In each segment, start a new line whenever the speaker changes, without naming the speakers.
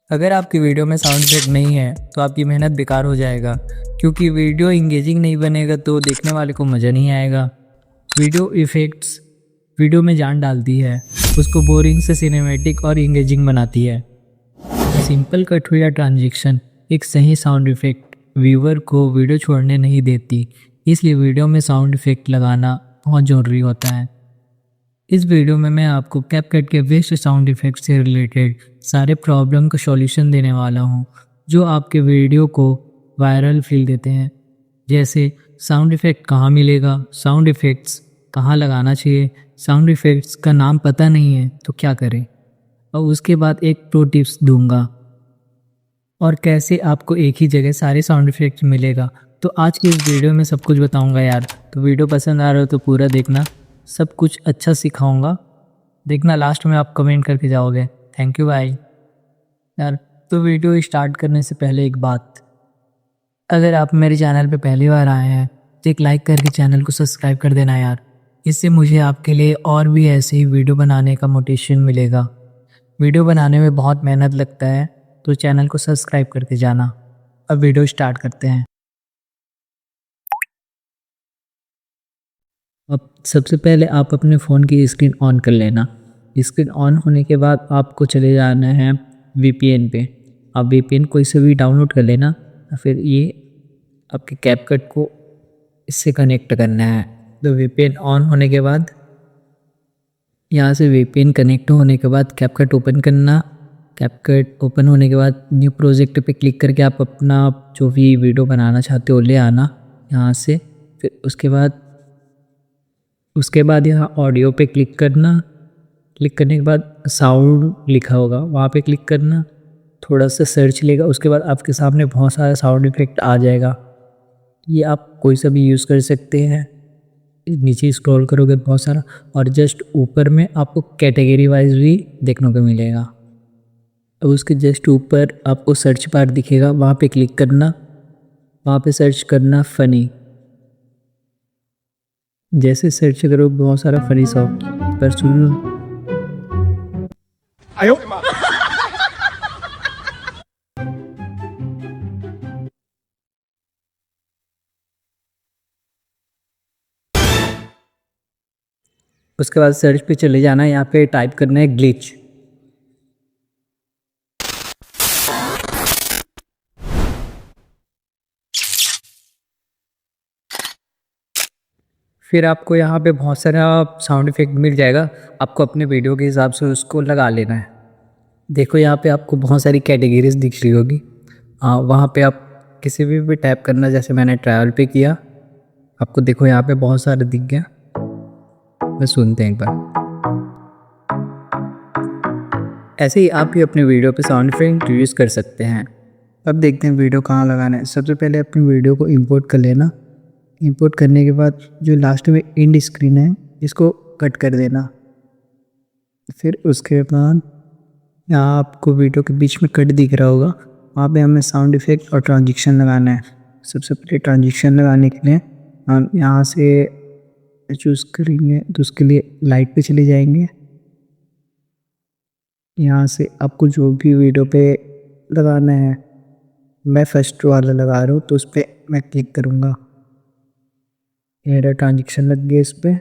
अगर आपकी वीडियो में साउंड इफेक्ट नहीं है तो आपकी मेहनत बेकार हो जाएगा, क्योंकि वीडियो इंगेजिंग नहीं बनेगा तो देखने वाले को मज़ा नहीं आएगा। वीडियो इफेक्ट्स वीडियो में जान डालती है, उसको बोरिंग से सिनेमैटिक और इंगेजिंग बनाती है। सिंपल कट या ट्रांजिशन एक सही साउंड इफेक्ट व्यूअर को वीडियो छोड़ने नहीं देती, इसलिए वीडियो में साउंड इफेक्ट लगाना बहुत ज़रूरी होता है। इस वीडियो में मैं आपको कैपकट के बेस्ट साउंड इफेक्ट से रिलेटेड सारे प्रॉब्लम का सॉल्यूशन देने वाला हूँ, जो आपके वीडियो को वायरल फील देते हैं। जैसे साउंड इफेक्ट कहाँ मिलेगा, साउंड इफेक्ट्स कहाँ लगाना चाहिए, साउंड इफेक्ट्स का नाम पता नहीं है तो क्या करें, और उसके बाद एक प्रो टिप्स दूंगा और कैसे आपको एक ही जगह सारे साउंड इफेक्ट्स मिलेगा। तो आज की इस वीडियो में सब कुछ बताऊंगा यार, तो वीडियो पसंद आ रहा हो तो पूरा देखना, सब कुछ अच्छा सिखाऊंगा। देखना लास्ट में आप कमेंट करके जाओगे। थैंक यू भाई यार। तो वीडियो स्टार्ट करने से पहले एक बात, अगर आप मेरे चैनल पे पहली बार आए हैं तो एक लाइक करके चैनल को सब्सक्राइब कर देना यार। इससे मुझे आपके लिए और भी ऐसे ही वीडियो बनाने का मोटिवेशन मिलेगा। वीडियो बनाने में बहुत मेहनत लगता है, तो चैनल को सब्सक्राइब करके जाना। अब वीडियो स्टार्ट करते हैं। अब सबसे पहले आप अपने फ़ोन की स्क्रीन ऑन कर लेना। स्क्रीन ऑन होने के बाद आपको चले जाना है वीपीएन पे। आप वीपीएन कोई से भी डाउनलोड कर लेना, फिर ये आपके कैपकट को इससे कनेक्ट करना है। तो वीपीएन ऑन होने के बाद यहाँ से वीपीएन कनेक्ट होने के बाद कैपकट ओपन करना। कैपकट ओपन होने के बाद न्यू प्रोजेक्ट पे क्लिक करके आप अपना जो भी वीडियो बनाना चाहते हो ले आना यहाँ से। फिर उसके बाद यहाँ ऑडियो पे क्लिक करना। क्लिक करने के बाद साउंड लिखा होगा वहाँ पे क्लिक करना। थोड़ा सा सर्च लेगा, उसके बाद आपके सामने बहुत सारा साउंड इफेक्ट आ जाएगा। ये आप कोई सा भी यूज़ कर सकते हैं। नीचे स्क्रॉल करोगे बहुत सारा, और जस्ट ऊपर में आपको कैटेगरी वाइज भी देखने को मिलेगा। अब उसके जस्ट ऊपर आपको सर्च बार दिखेगा, वहाँ पे क्लिक करना। वहाँ पे सर्च करना फ़नी। जैसे सर्च करो बहुत सारा फनी सॉन्ग पर सुन लो। उसके बाद सर्च पे चले जाना, यहाँ पे टाइप करना है ग्लिच। फिर आपको यहाँ पे बहुत सारा साउंड इफेक्ट मिल जाएगा, आपको अपने वीडियो के हिसाब से उसको लगा लेना है। देखो यहाँ पे आपको बहुत सारी कैटेगरीज दिख रही होगी, वहाँ पे आप किसी भी टैप करना। जैसे मैंने ट्रैवल पे किया, आपको देखो यहाँ पे बहुत सारे दिख गया। बस सुनते हैं एक बार। ऐसे ही आप भी अपने वीडियो पे साउंड इफेक्ट यूज़ कर सकते हैं। अब देखते हैं वीडियो कहाँ लगाना है। सबसे पहले अपनी वीडियो को इंपोर्ट कर लेना। इंपोर्ट करने के बाद जो लास्ट में एंड स्क्रीन है इसको कट कर देना। फिर उसके बाद यहाँ आपको वीडियो के बीच में कट दिख रहा होगा, वहाँ पे हमें साउंड इफेक्ट और ट्रांजिशन लगाना है। सबसे पहले ट्रांजिशन लगाने के लिए हम यहाँ से चूज़ करेंगे, तो उसके लिए लाइट पे चले जाएंगे। यहाँ से आपको जो भी वीडियो पे लगाना है, मैं फर्स्ट वाला लगा रहा हूँ तो उस पर मैं क्लिक करूँगा। मेरा ट्रांजिशन लग गया इस पर।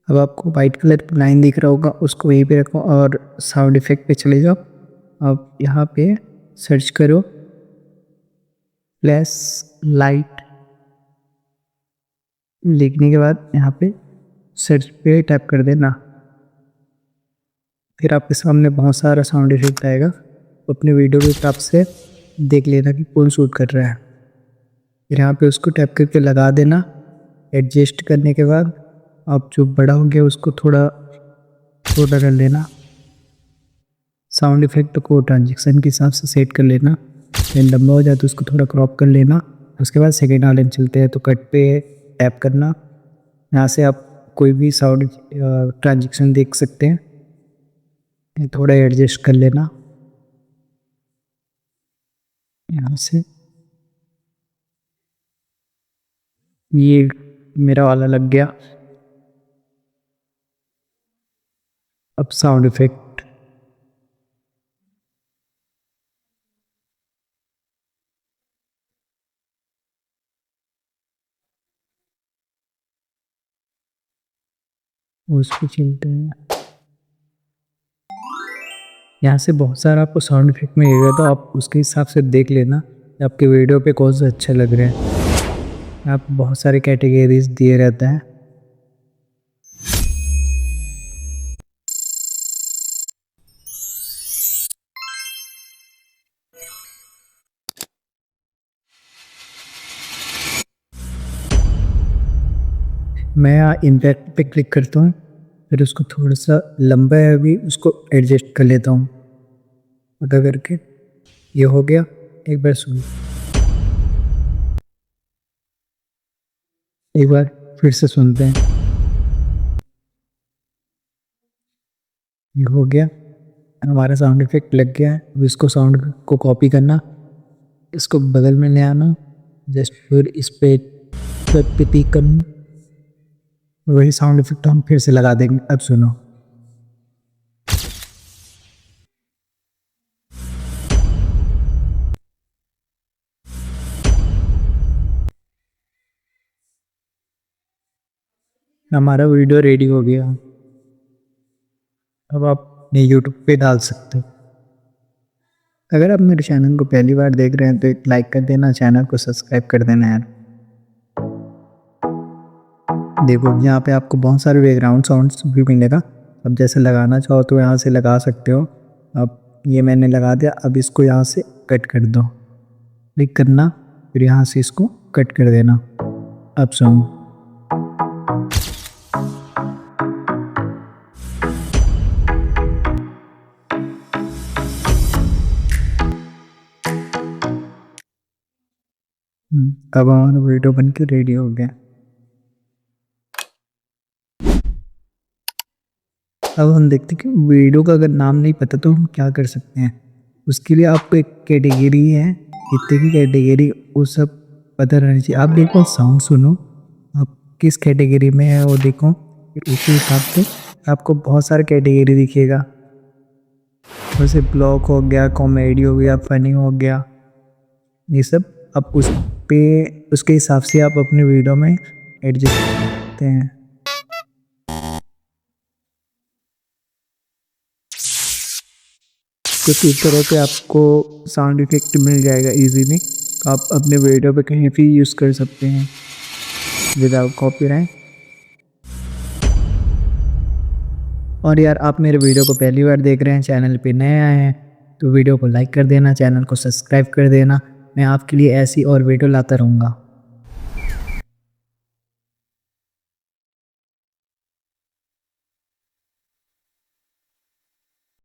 अब आपको वाइट कलर की लाइन दिख रहा होगा, उसको वहीं पे रखो और साउंड इफेक्ट पे चले जाओ। अब यहाँ पे सर्च करो फ्लैश लाइट। लिखने के बाद यहाँ पे सर्च पे टैप कर देना। फिर आपके सामने बहुत सारा साउंड इफेक्ट आएगा, अपने वीडियो के हिसाब से देख लेना कि कौन शूट कर रहा है। फिर यहाँ पे उसको टैप करके लगा देना। एडजस्ट करने के बाद आप जो बड़ा हो गया उसको थोड़ा छोटा कर लेना। साउंड इफेक्ट को ट्रांजेक्शन के हिसाब से सेट कर लेना। फिर लंबा हो जाए तो उसको थोड़ा क्रॉप कर लेना। उसके बाद सेकेंड वाले में चलते हैं, तो कट पे टैप करना। यहाँ से आप कोई भी साउंड ट्रांजेक्शन देख सकते हैं। थोड़ा एडजस्ट कर लेना यहाँ से। ये मेरा वाला लग गया। अब साउंड इफेक्ट उस पर चलते हैं। यहाँ से बहुत सारा आपको साउंड इफेक्ट मिलेगा, तो आप उसके हिसाब से देख लेना कि आपके वीडियो पे कौन सा अच्छा लग रहा है। आप बहुत सारे कैटेगरीज दिए रहता है। मैं यहाँ इम्पैक्ट पे क्लिक करता हूँ, फिर उसको थोड़ा सा लंबा है अभी, उसको एडजस्ट कर लेता हूँ। पता करके ये हो गया। एक बार सुन, एक बार फिर से सुनते हैं। ये हो गया, हमारा साउंड इफेक्ट लग गया है। अब इसको साउंड को कॉपी करना, इसको बगल में ले आना, जस्ट फिर इस पे क्लिक करना, वही साउंड इफेक्ट हम फिर से लगा देंगे। अब सुनो, हमारा वीडियो रेडी हो गया। अब आप अपने यूट्यूब पे डाल सकते हो। अगर आप मेरे चैनल को पहली बार देख रहे हैं तो एक लाइक कर देना, चैनल को सब्सक्राइब कर देना यार। देखो यहाँ पे आपको बहुत सारे बैकग्राउंड साउंड्स भी मिलेगा। अब जैसे लगाना चाहो तो यहाँ से लगा सकते हो। अब ये मैंने लगा दिया। अब इसको यहाँ से कट कर दो, क्लिक करना, फिर यहाँ से इसको कट कर देना। अब सुनो, अब हमारा वीडियो बन के रेडी हो गया। अब हम देखते हैं कि वीडियो का अगर नाम नहीं पता तो हम क्या कर सकते हैं। उसके लिए आपको एक कैटेगरी है, इतने की कैटेगरी, वो सब पता रहनी चाहिए। आप देखो, साउंड सुनो, आप किस कैटेगरी में है वो देखो, फिर उसी हिसाब से आपको बहुत सारे कैटेगरी दिखेगा। जैसे ब्लॉग हो गया, कॉमेडी हो गया, फनी हो गया, ये सब आप उस पे उसके हिसाब से आप अपने वीडियो में एडजस्ट कर सकते हैं। कुछ इस तरह से आपको साउंड इफेक्ट मिल जाएगा इजीली। आप अपने वीडियो पे कहीं भी यूज़ कर सकते हैं विदाउट कॉपीराइट। और यार, आप मेरे वीडियो को पहली बार देख रहे हैं, चैनल पे नए आए हैं, तो वीडियो को लाइक कर देना, चैनल को सब्सक्राइब कर देना। मैं आपके लिए ऐसी और वीडियो लाता रहूँगा।